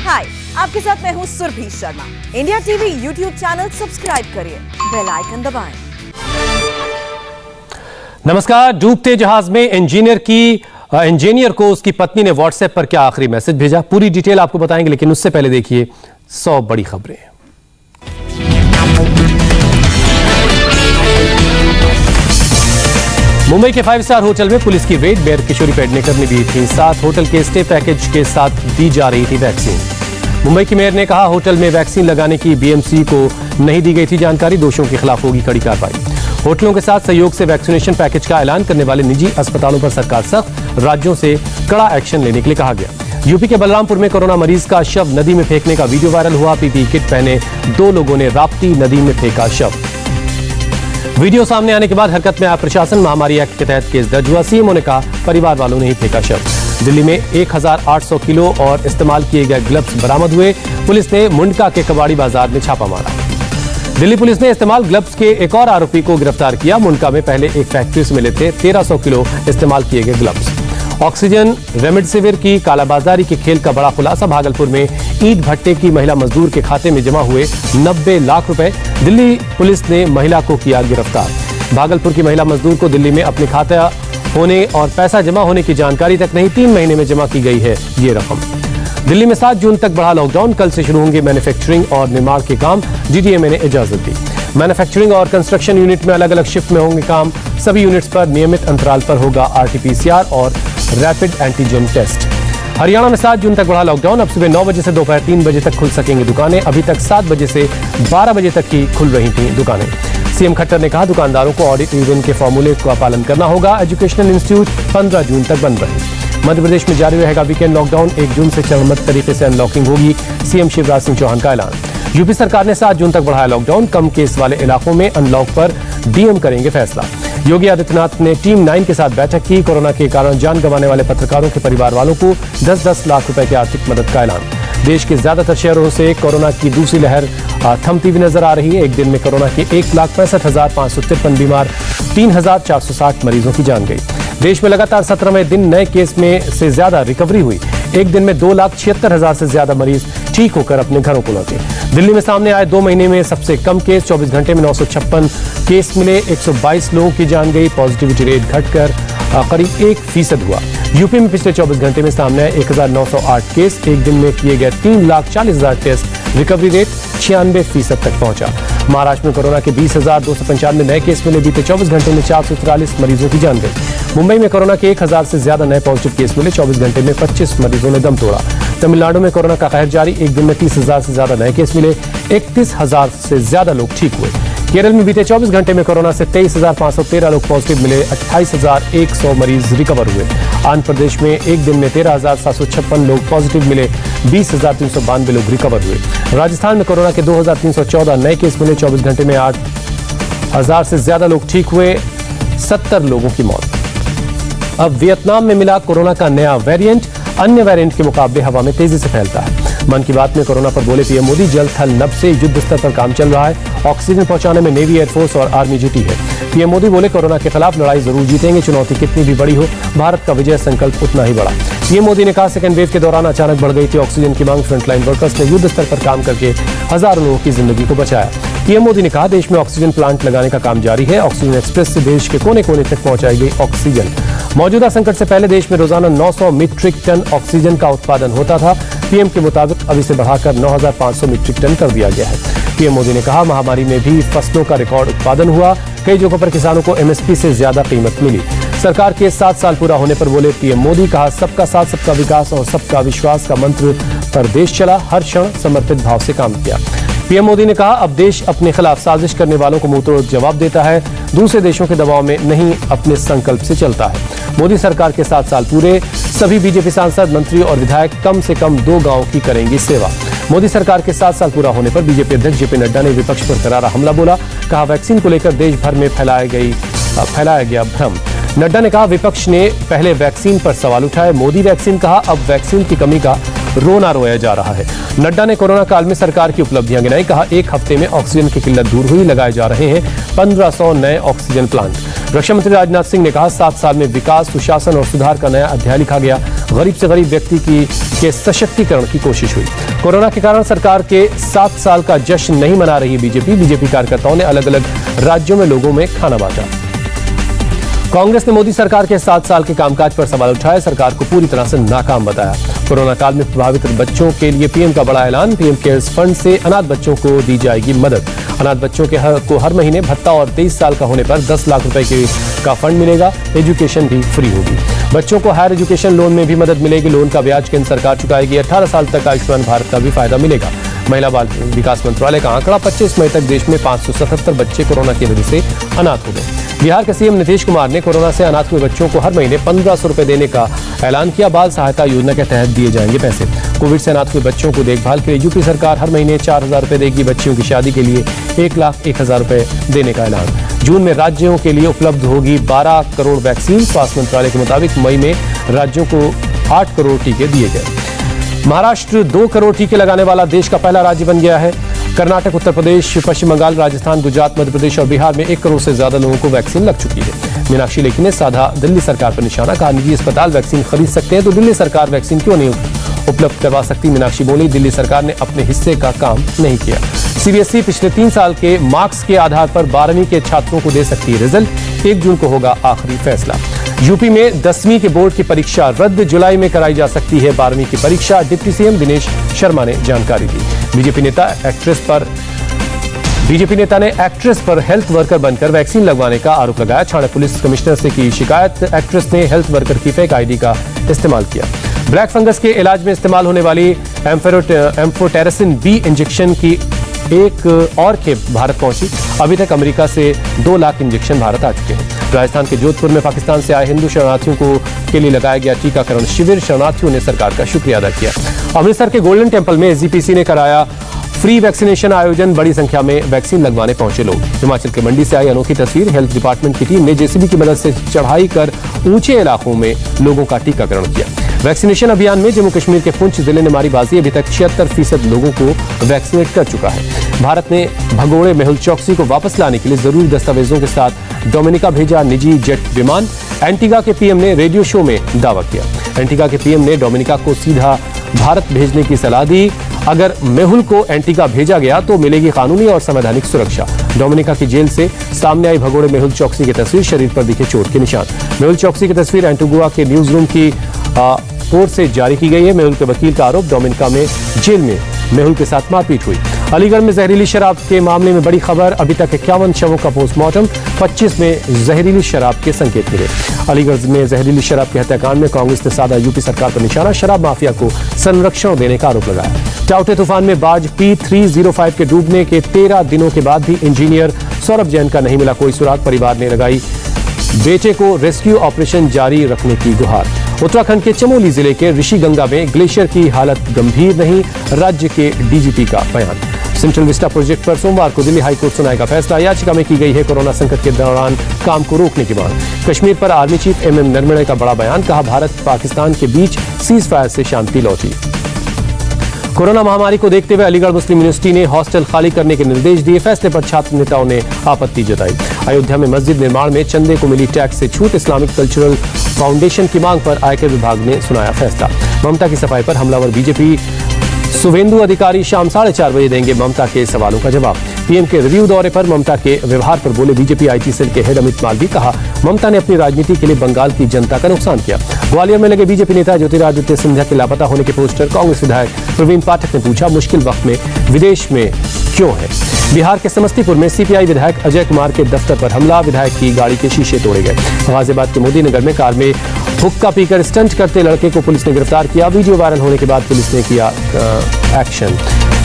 हाय, आपके साथ मैं हूँ Surabhi Sharma. India TV YouTube channel subscribe करिए, बेल आइकन दबाएं। नमस्कार। डूबते जहाज में इंजीनियर को उसकी पत्नी ने व्हाट्सएप पर क्या आखिरी मैसेज भेजा, पूरी डिटेल आपको बताएंगे, लेकिन उससे पहले देखिए 100 बड़ी खबरें। मुंबई के 5 स्टार होटल में पुलिस की रेड, मेयर किशोरी पेडनेकर ने दी थी साथ। होटल के स्टे पैकेज के साथ दी जा रही थी वैक्सीन। मुंबई की मेयर ने कहा होटल में वैक्सीन लगाने की बीएमसी को नहीं दी गई थी जानकारी, दोषियों के खिलाफ होगी कड़ी कार्रवाई। होटलों के साथ सहयोग से वैक्सीनेशन पैकेज का ऐलान करने वाले निजी अस्पतालों पर सरकार सख्त, राज्यों से कड़ा एक्शन लेने के लिए कहा गया। यूपी के बलरामपुर में कोरोना मरीज का शव नदी में फेंकने का वीडियो वायरल हुआ। पीपीई किट पहने 2 लोगों ने राप्ती नदी में फेंका शव। वीडियो सामने आने के बाद हरकत में आया प्रशासन, महामारी एक्ट के तहत केस दर्ज हुआ। सीएमओ ने कहा परिवार वालों ने ही फेंका शव। दिल्ली में 1800 किलो और इस्तेमाल किए गए ग्लव्स बरामद हुए। पुलिस ने मुंडका के कबाड़ी बाजार में छापा मारा। दिल्ली पुलिस ने इस्तेमाल ग्लव्स के एक और आरोपी को गिरफ्तार किया। मुंडका में पहले एक फैक्ट्री से मिले थे 1300 किलो इस्तेमाल किए गए ग्लव्स। ऑक्सीजन रेमडेसिविर की कालाबाजारी के खेल का बड़ा खुलासा। भागलपुर में ईंट भट्टे की महिला मजदूर के खाते में जमा हुए 90 लाख रुपए। दिल्ली पुलिस ने महिला को किया गिरफ्तार। भागलपुर की महिला मजदूर को दिल्ली में अपने खाता होने और पैसा जमा होने की जानकारी तक नहीं, 3 महीने में जमा की गई है ये रकम। दिल्ली में 7 जून तक बढ़ा लॉकडाउन, कल से शुरू होंगे मैन्युफैक्चरिंग और निर्माण के काम, डीडीएमए ने इजाजत दी। मैन्युफैक्चरिंग और कंस्ट्रक्शन यूनिट में अलग अलग शिफ्ट में होंगे काम। सभी यूनिट्स पर नियमित अंतराल पर होगा आरटीपीसीआर और रैपिड एंटीजन टेस्ट। हरियाणा में 7 जून तक बढ़ा लॉकडाउन, अब सुबह 9 बजे से दोपहर 3 बजे तक खुल सकेंगे दुकानें। अभी तक 7 बजे से 12 बजे तक ही खुल रही थी दुकानें। सीएम खट्टर ने कहा दुकानदारों को ऑडिट यूनियन के फॉर्मूले का पालन करना होगा। एजुकेशनल इंस्टीट्यूट 15 जून तक बंद रहे। मध्य प्रदेश में जारी रहेगा वीकेंड लॉकडाउन, 1 जून से चरणबद्ध तरीके से अनलॉकिंग होगी, सीएम शिवराज सिंह चौहान का ऐलान। यूपी सरकार ने 7 जून तक बढ़ाया लॉकडाउन, कम केस वाले इलाकों में अनलॉक पर डीएम करेंगे फैसला। योगी आदित्यनाथ ने टीम 9 के साथ बैठक की। कोरोना के कारण जान गंवाने वाले पत्रकारोरों के परिवार वालों को 10-10 लाख रुपए की आर्थिक मदद का ऐलान। देश के ज्यादातर शहरों से कोरोना की दूसरी लहर थमती हुई नजर आ रही है। एक दिन में कोरोना के 1,65,553 बीमार, 3,460 मरीजों की जान गई। देश में लगातार 17वें दिन नए केस में से ज्यादा रिकवरी हुई। एक दिन में 2,76,000 से ज्यादा मरीज ठीक होकर अपने घरों को लौटे। दिल्ली में सामने आए 2 महीने में सबसे कम केस, 24 घंटे में 956 केस मिले, 122 लोगों की जान गई। पॉजिटिविटी रेट घटकर करीब 1% हुआ। यूपी में पिछले 24 घंटे में सामने आए 1908 केस, एक दिन में किए गए 3,40,000 टेस्ट, रिकवरी रेट 96% तक पहुंचा। महाराष्ट्र में कोरोना के 20,295 नए केस मिले, बीते 24 घंटे में 443 मरीजों की जान गई। मुंबई में कोरोना के 1,000 से ज्यादा नए पॉजिटिव केस मिले, 24 घंटे में 25 मरीजों ने दम तोड़ा। तमिलनाडु में कोरोना का कहर जारी, एक दिन में 30,000 से ज्यादा नए केस मिले, 31,000 से ज्यादा लोग ठीक हुए। केरल में बीते 24 घंटे में कोरोना से 23,513 लोग पॉजिटिव मिले, 28,100 मरीज रिकवर हुए। आंध्र प्रदेश में एक दिन में 13,756 लोग पॉजिटिव मिले, 20,392 लोग रिकवर हुए। राजस्थान में कोरोना के 2,314 नए केस मिले, 24 घंटे में 8,000 से ज्यादा लोग ठीक हुए, 70 लोगों की मौत। अब वियतनाम में मिला कोरोना का नया वेरिएंट, अन्य वेरिएंट के मुकाबले हवा में तेजी से फैलता है। मन की बात में कोरोना पर बोले पीएम मोदी, जल थल नभ से युद्ध स्तर पर काम चल रहा है। ऑक्सीजन पहुंचाने में नेवी, एयरफोर्स और आर्मी जुटी है। पीएम मोदी बोले कोरोना के खिलाफ लड़ाई जरूर जीतेंगे, चुनौती कितनी भी बड़ी हो, भारत का विजय संकल्प उतना ही बड़ा। पीएम मोदी ने कहा सेकेंड वेव के दौरान अचानक बढ़ गई थी ऑक्सीजन की मांग, फ्रंटलाइन वर्कर्स ने युद्ध स्तर पर काम करके हजारों लोगों की जिंदगी को बचाया। पीएम मोदी ने कहा देश में ऑक्सीजन प्लांट लगाने का काम जारी है। ऑक्सीजन एक्सप्रेस से देश के कोने कोने तक पहुंचाई गई ऑक्सीजन। मौजूदा संकट से पहले देश में रोजाना 900 मीट्रिक टन ऑक्सीजन का उत्पादन होता था। पीएम के मुताबिक अब इसे बढ़ाकर 9,500 मीट्रिक टन कर दिया गया है। पीएम मोदी ने कहा महामारी में भी फसलों का रिकॉर्ड उत्पादन हुआ, कई जगहों पर किसानों को एमएसपी से ज्यादा कीमत मिली। सरकार के 7 साल पूरा होने पर बोले पीएम मोदी, कहा सबका साथ, सबका विकास और सबका विश्वास का मंत्र पर देश चला, हर क्षण समर्पित भाव से काम किया। पीएम मोदी ने कहा अब देश अपने खिलाफ साजिश करने वालों को मुंहतोड़ जवाब देता है, दूसरे देशों के दबाव में नहीं, अपने संकल्प से चलता है। मोदी सरकार के 7 साल पूरे, सभी बीजेपी सांसद, मंत्री और विधायक कम से कम 2 गांवों की करेंगी सेवा। मोदी सरकार के 7 साल पूरा होने पर बीजेपी अध्यक्ष जेपी नड्डा ने विपक्ष पर करारा हमला बोला, कहा वैक्सीन को लेकर देश भर में फैलाया गया भ्रम। नड्डा ने कहा विपक्ष ने पहले वैक्सीन पर सवाल उठाए, मोदी वैक्सीन कहा, अब वैक्सीन की कमी का रोना रोया जा रहा है। नड्डा ने कोरोना काल में सरकार की उपलब्धियां गिनाई, कहा 1 हफ्ते में ऑक्सीजन की किल्लत दूर हुई, लगाए जा रहे हैं 1500 नए ऑक्सीजन प्लांट। रक्षा मंत्री राजनाथ सिंह ने कहा 7 साल में विकास, सुशासन और सुधार का नया अध्याय लिखा गया। गरीब से गरीब व्यक्ति के सशक्तिकरण की कोशिश हुई। कोरोना के कारण सरकार के 7 साल का जश्न नहीं मना रही बीजेपी कार्यकर्ताओं ने अलग अलग राज्यों में लोगों में खाना बांटा। कांग्रेस ने मोदी सरकार के 7 साल के कामकाज पर सवाल उठाए, सरकार को पूरी तरह से नाकाम बताया। कोरोना काल में प्रभावित बच्चों के लिए पीएम का बड़ा ऐलान, पीएम केयर्स फंड से अनाथ बच्चों को दी जाएगी मदद। अनाथ बच्चों को हर महीने भत्ता और 23 साल का होने पर 10 लाख रुपए का फंड मिलेगा। एजुकेशन भी फ्री होगी। बच्चों को हायर एजुकेशन लोन में भी मदद मिलेगी। लोन का ब्याज केंद्र सरकार चुकाएगी। 18 साल तक आयुष्मान भारत का भी फायदा मिलेगा। महिला बाल विकास मंत्रालय का आंकड़ा 25 मई तक देश में 577 बच्चे कोरोना की वजह से अनाथ हो गए। बिहार के सीएम नीतीश कुमार ने कोरोना से अनाथ हुए बच्चों को हर महीने 1500 रुपए देने का ऐलान किया। बाल सहायता योजना के तहत दिए जाएंगे पैसे। कोविड से अनाथ हुए बच्चों को देखभाल के लिए यूपी सरकार हर महीने 4000 रुपए देगी। बच्चियों की शादी के लिए 1,01,000 रुपए देने का ऐलान। जून में राज्यों के लिए उपलब्ध होगी 12 करोड़ वैक्सीन। स्वास्थ्य मंत्रालय के मुताबिक मई में राज्यों को 8 करोड़ टीके दिए गए। महाराष्ट्र 2 करोड़ टीके लगाने वाला देश का पहला राज्य बन गया है। कर्नाटक, उत्तर प्रदेश, पश्चिम बंगाल, राजस्थान, गुजरात, मध्य प्रदेश और बिहार में 1 करोड़ से ज्यादा लोगों को वैक्सीन लग चुकी है। मीनाक्षी लेखी ने साधा दिल्ली सरकार पर निशाना, कहा निजी अस्पताल वैक्सीन खरीद सकते हैं तो दिल्ली सरकार वैक्सीन क्यों नहीं उपलब्ध करवा सकती। मीनाक्षी बोली, दिल्ली सरकार ने अपने हिस्से का काम नहीं किया। सीबीएसई पिछले 3 साल के मार्क्स के आधार पर 12वीं के छात्रों को दे सकती है रिजल्ट। 1 जून को होगा आखिरी फैसला। यूपी में 10वीं के बोर्ड की परीक्षा रद्द, जुलाई में कराई जा सकती है 12वीं की परीक्षा। डिप्टी सीएम दिनेश शर्मा ने जानकारी दी। बीजेपी नेता ने एक्ट्रेस पर हेल्थ वर्कर बनकर वैक्सीन लगवाने का आरोप लगाया। छाणे पुलिस कमिश्नर से की शिकायत, एक्ट्रेस ने हेल्थ वर्कर की फेक आईडी का इस्तेमाल किया। ब्लैक फंगस के इलाज में इस्तेमाल होने वाली एम्फोटेरेसिन बी इंजेक्शन की एक और खेप भारत पहुंची। अभी तक अमेरिका से 2 लाख इंजेक्शन भारत आ चुके हैं। राजस्थान के जोधपुर में पाकिस्तान से आए हिंदू शरणार्थियों के लिए लगाया गया टीकाकरण शिविर। शरणार्थियों ने सरकार का शुक्रिया अदा किया। अमृतसर के गोल्डन टेम्पल में एसजीपीसी ने कराया फ्री वैक्सीनेशन आयोजन। बड़ी संख्या में वैक्सीन लगवाने पहुंचे लोग। हिमाचल के मंडी से आई अनोखी तस्वीर। हेल्थ डिपार्टमेंट की टीम ने जेसीबी की मदद से चढ़ाई कर ऊंचे इलाकों में लोगों का टीकाकरण किया। वैक्सीनेशन अभियान में जम्मू कश्मीर के पुंछ जिले ने मारी बाजी। अभी तक 76% लोगों को वैक्सीनेट कर चुका है। भारत ने भगोड़े मेहुल चौकसी को वापस लाने के लिए जरूरी दस्तावेजों के साथ डोमिनिका भेजा निजी जेट विमान। एंटीगा के पीएम ने रेडियो शो में दावा किया। एंटीगा के पीएम ने डोमिनिका को सीधा भारत भेजने की सलाह दी। अगर मेहुल को एंटीगा भेजा गया तो मिलेगी कानूनी और संवैधानिक सुरक्षा। डोमिनिका की जेल से सामने आई भगोड़े मेहुल चौकसी की तस्वीर। शरीर पर दिखे चोट के निशान। मेहुल चौकसी की तस्वीर एंटीगुआ के न्यूज रूम की कोर्ट से जारी की गई है। मेहुल के वकील का आरोप, डोमिनिका में जेल में मेहुल के साथ मारपीट हुई। अलीगढ़ में जहरीली शराब के मामले में बड़ी खबर। अभी तक 51 शवों का पोस्टमार्टम, 25 में जहरीली शराब के संकेत मिले। अलीगढ़ में जहरीली शराब के हत्याकांड में कांग्रेस ने साधा यूपी सरकार पर निशाना। शराब माफिया को संरक्षण देने का आरोप लगाया। टाउटे तूफान में बाज P305 के डूबने के 13 दिनों के बाद भी इंजीनियर सौरभ जैन का नहीं मिला कोई सुराग। परिवार ने लगाई बेटे को रेस्क्यू ऑपरेशन जारी रखने की गुहार। उत्तराखंड के चमोली जिले के ऋषिगंगा में ग्लेशियर की हालत गंभीर नहीं, राज्य के डीजीपी का बयान। सेंट्रल विस्टा प्रोजेक्ट पर सोमवार को दिल्ली हाईकोर्ट सुनाएगा फैसला। याचिका में की गई है कोरोना संकट के दौरान काम को रोकने की मांग। कश्मीर पर आर्मी चीफ MM नरवणे का बड़ा बयान, कहा भारत पाकिस्तान के बीच सीज फायर से शांति लौटी। कोरोना महामारी को देखते हुए अलीगढ़ मुस्लिम यूनिवर्सिटी ने हॉस्टल खाली करने के निर्देश दिए। फैसले पर छात्र नेताओं ने आपत्ति जताई। अयोध्या में मस्जिद निर्माण में चंदे को मिली टैक्स से छूट। इस्लामिक कल्चरल फाउंडेशन की मांग पर आयकर विभाग ने सुनाया फैसला। ममता की सफाई पर हमलावर बीजेपी शुभेंदु अधिकारी शाम 4:30 बजे देंगे ममता के सवालों का जवाब। पीएम के रिव्यू दौरे पर ममता के व्यवहार पर बोले बीजेपी IT सेल के हेड अमित मालवी, कहा ममता ने अपनी राजनीति के लिए बंगाल की जनता का नुकसान किया। ग्वालियर में लगे बीजेपी नेता ज्योतिरादित्य सिंधिया के लापता होने के पोस्टर। कांग्रेस विधायक प्रवीण पाठक ने पूछा मुश्किल वक्त में विदेश में क्यों है। बिहार के समस्तीपुर में CPI विधायक अजय कुमार के दफ्तर पर हमला। विधायक की गाड़ी के शीशे तोड़े गए। गाजियाबाद के मोदी नगर में कार में हुक्का पीकर स्टंट करते लड़के को पुलिस ने गिरफ्तार किया। वीडियो वायरल होने के बाद पुलिस ने किया एक्शन।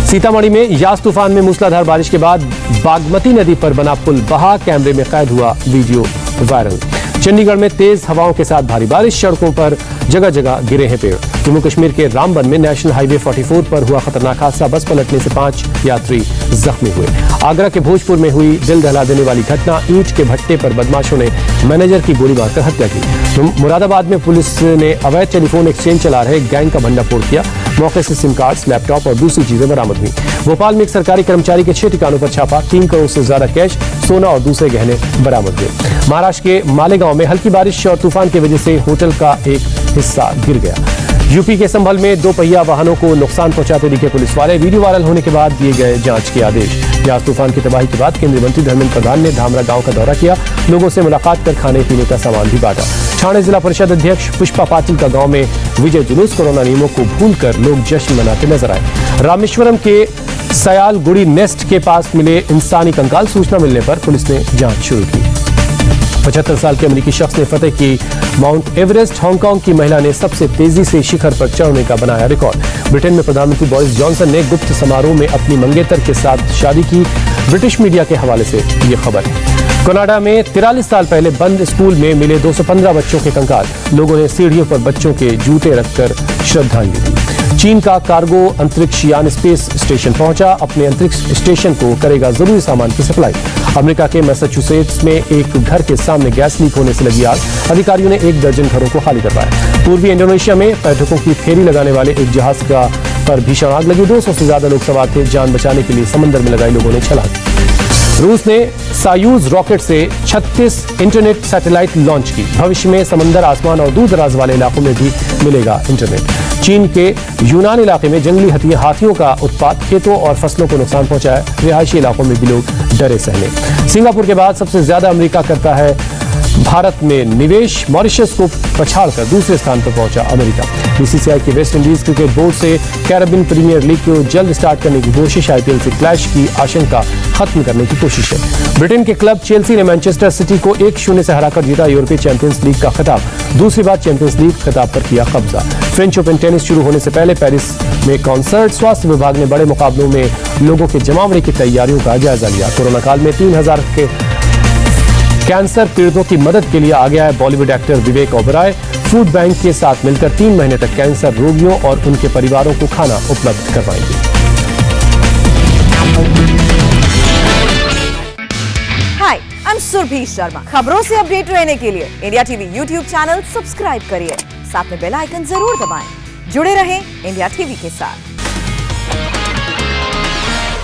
सीतामढ़ी में यास तूफान में मूसलाधार बारिश के बाद बागमती नदी पर बना पुल बहा। कैमरे में कैद हुआ वीडियो वायरल। चंडीगढ़ में तेज हवाओं के साथ भारी बारिश। सड़कों पर जगह जगह गिरे हैं पेड़। जम्मू कश्मीर के रामबन में नेशनल हाईवे 44 पर हुआ खतरनाक हादसा। बस पलटने से 5 यात्री जख्मी हुए। आगरा के भोजपुर में हुई दिल दहला देने वाली घटना। ईंट के भट्टे पर बदमाशों ने मैनेजर की गोली मारकर हत्या की। मुरादाबाद में पुलिस ने अवैध टेलीफोन एक्सचेंज चला रहे गैंग का भंडाफोड़ किया। मौके से सिम कार्ड्स, लैपटॉप और दूसरी चीजें बरामद हुई। भोपाल में एक सरकारी कर्मचारी के 6 ठिकानों पर छापा। 3 करोड़ से ज्यादा कैश, सोना और दूसरे गहने बरामद हुए। महाराष्ट्र के मालेगांव में हल्की बारिश और तूफान की वजह से होटल का एक हिस्सा गिर गया। यूपी के संभल में 2 पहिया वाहनों को नुकसान पहुंचाते दिखे पुलिस वाले। वीडियो वायरल होने के बाद दिए गए जांच के आदेश। यास तूफान की तबाही के बाद केंद्रीय मंत्री धर्मेंद्र प्रधान ने धामरा गांव का दौरा किया, लोगों से मुलाकात कर खाने पीने का सामान भी बांटा। ठाणे जिला परिषद अध्यक्ष पुष्पा पाटिल का गांव में विजय जुलूस, कोरोना नियमों को भूलकर लोग जश्न मनाते नजर आए। रामेश्वरम के सयालगुड़ी नेस्ट के पास मिले इंसानी कंकाल, सूचना मिलने पर पुलिस ने जांच शुरू की। 75 साल के अमेरिकी शख्स ने फतेह की माउंट एवरेस्ट। हांगकांग की महिला ने सबसे तेजी से शिखर पर चढ़ने का बनाया रिकॉर्ड। ब्रिटेन में प्रधानमंत्री बोरिस जॉनसन ने गुप्त समारोह में अपनी मंगेतर के साथ शादी की। ब्रिटिश मीडिया के हवाले से ये खबर है। कनाडा में 43 साल पहले बंद स्कूल में मिले 215 बच्चों के कंकाल, लोगों ने सीढ़ियों पर बच्चों के जूते रखकर श्रद्धांजलि दी। चीन का कार्गो अंतरिक्ष यान स्पेस स्टेशन पहुंचा, अपने अंतरिक्ष स्टेशन को करेगा जरूरी सामान की सप्लाई। अमेरिका के मैसाचुसेट्स में एक घर के सामने गैस लीक होने से लगी आग, अधिकारियों ने 1 दर्जन घरों को खाली करवाया। पूर्वी इंडोनेशिया में पर्यटकों की फेरी लगाने वाले एक जहाज पर भीषण आग लगी, 200 से ज्यादा लोग सवार थे, जान बचाने के लिए समंदर में लगाई लोगों ने छलांग। रूस ने सायूज रॉकेट से 36 इंटरनेट सैटेलाइट लॉन्च की। भविष्य में समंदर, आसमान और दूर दराज वाले इलाकों में भी मिलेगा इंटरनेट। चीन के यूनान इलाके में जंगली हाथियों का उत्पात, खेतों और फसलों को नुकसान पहुंचाया, रिहायशी इलाकों में भी लोग डरे सहमे। सिंगापुर के बाद सबसे ज्यादा अमेरिका करता है भारत में निवेश, मॉरिशस को पछाड़कर दूसरे स्थान पर पहुंचा अमेरिका। बीसीसीआई के वेस्ट इंडीज क्रिकेट बोर्ड से कैरेबियन प्रीमियर लीग को जल्द स्टार्ट करने की कोशिश, आईपीएल से क्लैश की आशंका खत्म करने की कोशिश है। ब्रिटेन के क्लब चेल्सी ने मैनचेस्टर सिटी को 1-0 से हराकर जीता यूरोपीय चैंपियंस लीग का खिताब। दूसरी बार चैंपियंस लीग खिताब पर किया कब्जा। फ्रेंच ओपन टेनिस शुरू होने से पहले पेरिस में कॉन्सर्ट, स्वास्थ्य विभाग ने बड़े मुकाबलों में लोगों के जमावड़े की तैयारियों का जायजा लिया। कोरोना काल में 3000 के कैंसर पीड़ितों की मदद के लिए आ गया है Bollywood actor Vivek Oberoi. Food bank के साथ मिलकर 3 महीने तक कैंसर रोगियों और उनके परिवारों को खाना उपलब्ध करवाएंगे। हाय, आई एम सुरभि शर्मा। खबरों से अपडेट रहने के लिए India TV YouTube channel subscribe करिए, साथ में बेल आइकन जरूर दबाएं। जुड़े रहें इंडिया टीवी के साथ।